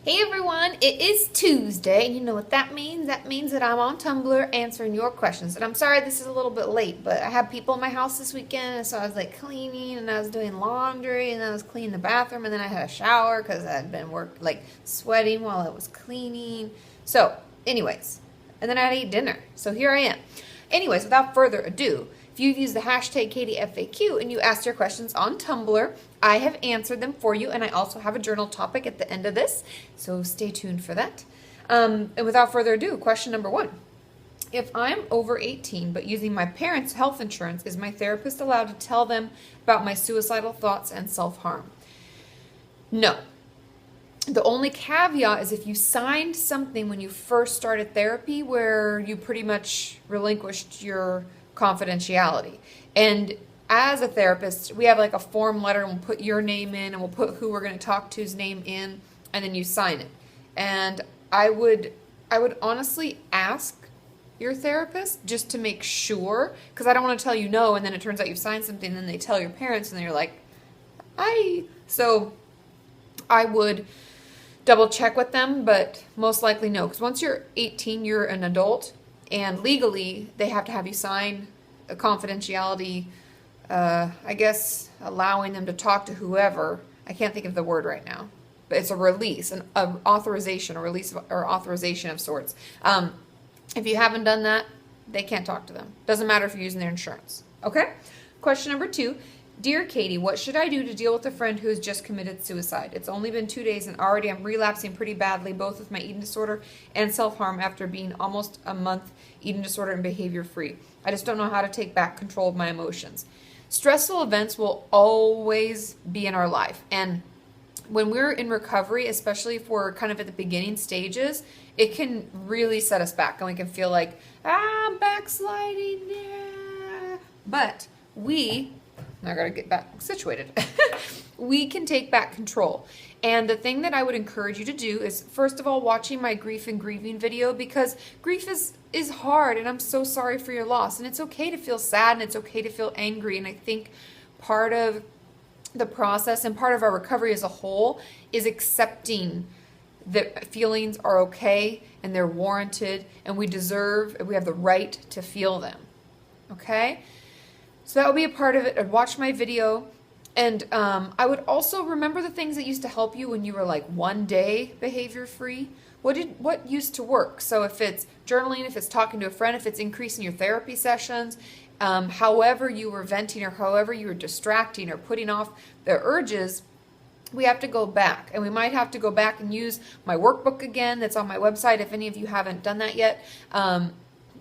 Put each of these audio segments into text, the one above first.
Hey everyone, it is Tuesday, and you know what that means? That means that I'm on Tumblr answering your questions. And I'm sorry this is a little bit late, but I had people in my house this weekend, and so I was like cleaning, and I was doing laundry, and I was cleaning the bathroom, and then I had a shower because I had been sweating while I was cleaning. So, anyways, and then I had to eat dinner. So here I am. Anyways, without further ado, if you've used the hashtag KatieFAQ and you asked your questions on Tumblr, I have answered them for you, and I also have a journal topic at the end of this, so stay tuned for that. And without further ado, question number 1. If I'm over 18 but using my parents' health insurance, is my therapist allowed to tell them about my suicidal thoughts and self-harm? No. The only caveat is if you signed something when you first started therapy where you pretty much relinquished your confidentiality. And as a therapist, we have like a form letter, and we'll put your name in, and we'll put who we're going to talk to's name in, and then you sign it. And I would honestly ask your therapist just to make sure, because I don't want to tell you no, and then it turns out you've signed something, and then they tell your parents, and then you're like, So I would double check with them, but most likely no, because once you're 18, you're an adult, and legally they have to have you sign a confidentiality, I guess allowing them to talk to whoever. I can't think of the word right now, but it's a release, an authorization, a release or authorization of sorts. If you haven't done that, they can't talk to them. Doesn't matter if you're using their insurance. Okay? Question number 2. Dear Katie, what should I do to deal with a friend who has just committed suicide? It's only been 2 days and already I'm relapsing pretty badly, both with my eating disorder and self-harm after being almost a month eating disorder and behavior free. I just don't know how to take back control of my emotions. Stressful events will always be in our life. And when we're in recovery, especially if we're kind of at the beginning stages, it can really set us back. And we can feel like, I'm backsliding. Yeah. But I gotta get back situated. We can take back control. And the thing that I would encourage you to do is, first of all, watching my grief and grieving video, because grief is hard, and I'm so sorry for your loss. And it's okay to feel sad, and it's okay to feel angry. And I think part of the process and part of our recovery as a whole is accepting that feelings are okay and they're warranted, and we have the right to feel them. Okay? So that would be a part of it. I'd watch my video, and I would also remember the things that used to help you when you were like 1 day behavior free. What used to work? So if it's journaling, if it's talking to a friend, if it's increasing your therapy sessions, however you were venting or however you were distracting or putting off the urges, we have to go back. And we might have to go back and use my workbook again that's on my website if any of you haven't done that yet.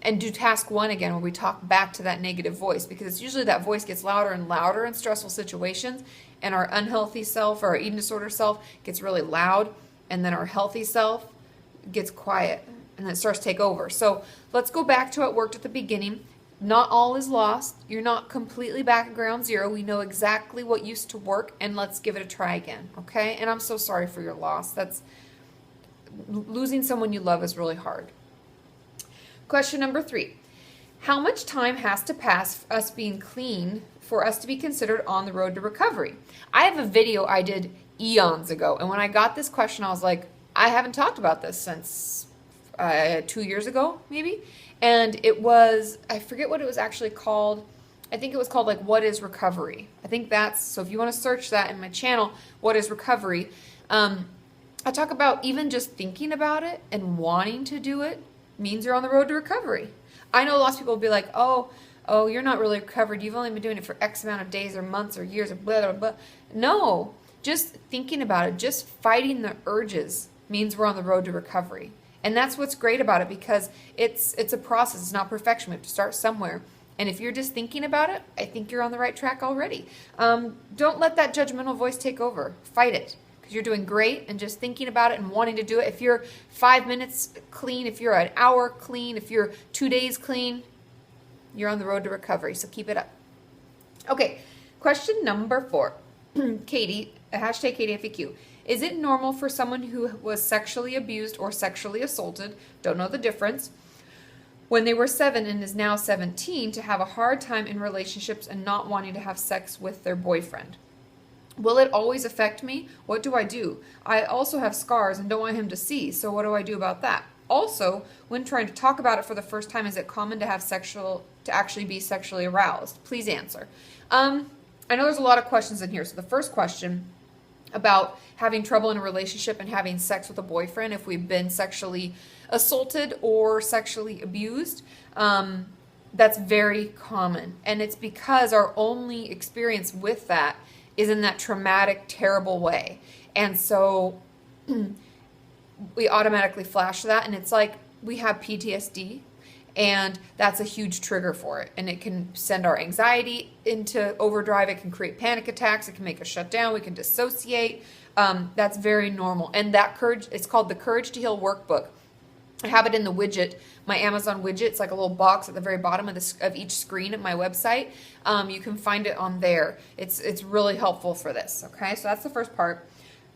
And do task 1 again, where we talk back to that negative voice, because it's usually that voice gets louder and louder in stressful situations, and our unhealthy self or our eating disorder self gets really loud, and then our healthy self gets quiet, and then it starts to take over. So let's go back to what worked at the beginning. Not all is lost. You're not completely back at ground zero. We know exactly what used to work, and let's give it a try again, okay? And I'm so sorry for your loss. Losing someone you love is really hard. Question number 3. How much time has to pass for us being clean for us to be considered on the road to recovery? I have a video I did eons ago, and when I got this question, I was like, I haven't talked about this since 2 years ago, maybe. And it was, I forget what it was actually called. I think it was called like, What is Recovery? I think so if you want to search that in my channel, What is Recovery? I talk about even just thinking about it and wanting to do it means you're on the road to recovery. I know lots of people will be like, oh, you're not really recovered. You've only been doing it for X amount of days or months or years or blah, blah, blah. No, just thinking about it, just fighting the urges means we're on the road to recovery. And that's what's great about it, because it's a process. It's not perfection. We have to start somewhere. And if you're just thinking about it, I think you're on the right track already. Don't let that judgmental voice take over. Fight it. You're doing great, and just thinking about it and wanting to do it. If you're 5 minutes clean, if you're an hour clean, if you're 2 days clean, you're on the road to recovery. So keep it up. Okay, question number 4. Katie, hashtag KatieFAQ. Is it normal for someone who was sexually abused or sexually assaulted, don't know the difference, when they were 7 and is now 17, to have a hard time in relationships and not wanting to have sex with their boyfriend? Will it always affect me? What do I do? I also have scars and don't want him to see, so what do I do about that? Also, when trying to talk about it for the first time, is it common to actually be sexually aroused? Please answer. I know there's a lot of questions in here. So the first question about having trouble in a relationship and having sex with a boyfriend if we've been sexually assaulted or sexually abused, that's very common. And it's because our only experience with that is in that traumatic, terrible way. And so we automatically flash that, and it's like we have PTSD, and that's a huge trigger for it. And it can send our anxiety into overdrive. It can create panic attacks. It can make us shut down. We can dissociate. That's very normal. And that courage, it's called the Courage to Heal Workbook. I have it in the widget, my Amazon widget. It's like a little box at the very bottom of each screen at my website. You can find it on there. It's really helpful for this. Okay, so that's the first part.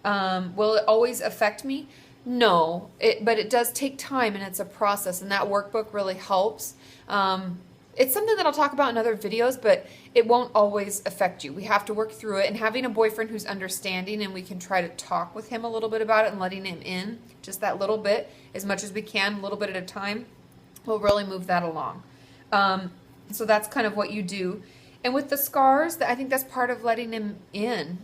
Will it always affect me? No, but it does take time, and it's a process, and that workbook really helps. It's something that I'll talk about in other videos, but it won't always affect you. We have to work through it, and having a boyfriend who's understanding, and we can try to talk with him a little bit about it and letting him in just that little bit, as much as we can, a little bit at a time, will really move that along. So that's kind of what you do. And with the scars, I think that's part of letting him in.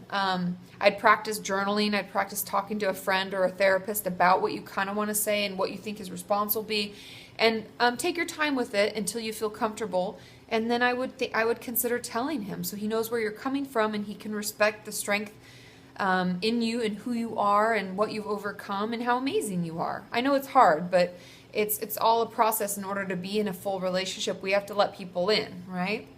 I'd practice journaling. I'd practice talking to a friend or a therapist about what you kind of want to say and what you think his response will be. And take your time with it until you feel comfortable. And then I would consider telling him so he knows where you're coming from and he can respect the strength in you and who you are and what you've overcome and how amazing you are. I know it's hard, but it's all a process. In order to be in a full relationship, we have to let people in, right?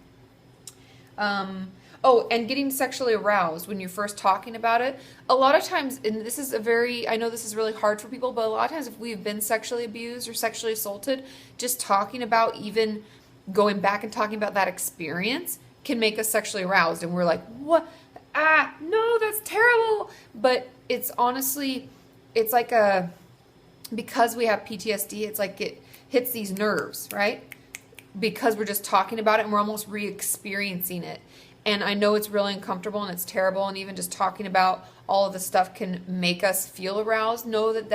And getting sexually aroused when you're first talking about it. A lot of times, and I know this is really hard for people, but a lot of times if we've been sexually abused or sexually assaulted, just talking about, even going back and talking about that experience can make us sexually aroused. And we're like, what? No, that's terrible. But it's honestly, it's like because we have PTSD, it's like it hits these nerves, right? Because we're just talking about it and we're almost re-experiencing it. And I know it's really uncomfortable and it's terrible, and even just talking about all of the stuff can make us feel aroused. Know that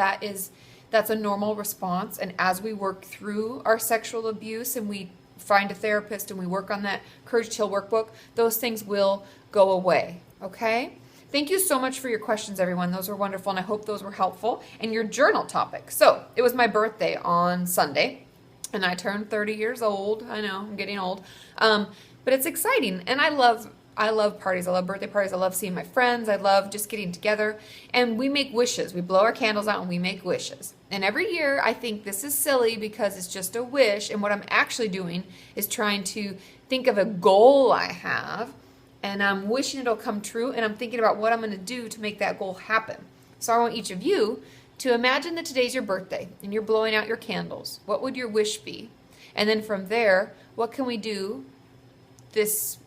that's a normal response. And as we work through our sexual abuse and we find a therapist and we work on that Courage to Heal workbook, those things will go away. Okay? Thank you so much for your questions, everyone. Those were wonderful, and I hope those were helpful. And your journal topic. So it was my birthday on Sunday, and I turned 30 years old. I know, I'm getting old. But it's exciting, and I love parties. I love birthday parties. I love seeing my friends. I love just getting together, and we make wishes. We blow our candles out and we make wishes. And every year I think this is silly because it's just a wish, and what I'm actually doing is trying to think of a goal I have, and I'm wishing it'll come true, and I'm thinking about what I'm going to do to make that goal happen. So I want each of you to imagine that today's your birthday and you're blowing out your candles. What would your wish be? And then from there, what can we do this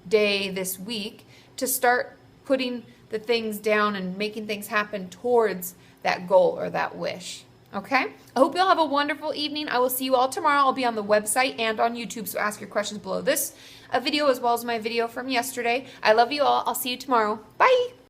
day, this week, to start putting the things down and making things happen towards that goal or that wish? Okay? I hope you all have a wonderful evening. I will see you all tomorrow. I'll be on the website and on YouTube, so ask your questions below this video as well as my video from yesterday. I love you all. I'll see you tomorrow. Bye!